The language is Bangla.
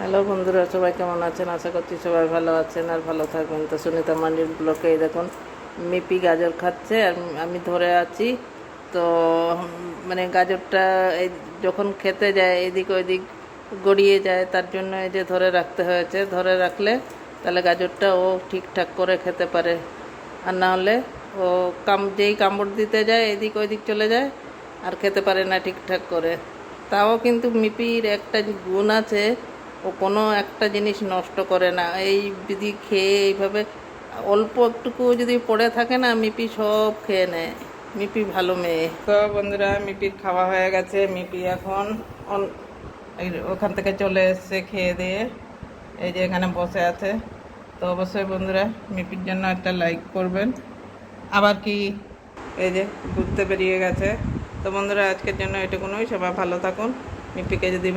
হ্যালো বন্ধুরা, সবাই কেমন আছেন? আশা করছি সবাই ভালো আছেন আর ভালো থাকবেন। তো সুনিতা মান্ডির ব্লকে এই দেখুন মিপি গাজর খাচ্ছে আর আমি ধরে আছি। তো মানে গাজরটা এই যখন খেতে যায় এদিক ওইদিক গড়িয়ে যায়, তার জন্য এই যে ধরে রাখতে হয়েছে। ধরে রাখলে তাহলে গাজরটা ও ঠিকঠাক করে খেতে পারে, আর না হলে ও যেই কামড় দিতে যায় এদিক ওইদিক চলে যায় আর খেতে পারে না ঠিকঠাক করে। তাও কিন্তু মিপির একটা গুণ আছে, ও কোনো একটা জিনিস নষ্ট করে না। এই যদি খেয়ে এইভাবে অল্প একটুকু যদি পড়ে থাকে না, মিপি সব খেয়ে নেয়। মিপি ভালো মেয়ে। তো বন্ধুরা, মিপির খাওয়া হয়ে গেছে। মিপি এখন ওখান থেকে চলে এসছে খেয়ে দিয়ে, এই যে এখানে বসে আছে। তো অবশ্যই বন্ধুরা মিপির জন্য একটা লাইক করবেন। আবার কি এই যে ঘুরতে বেরিয়ে গেছে। তো বন্ধুরা আজকের জন্য এটুকুনই। সবাই ভালো থাকুন। মিপিকে যদি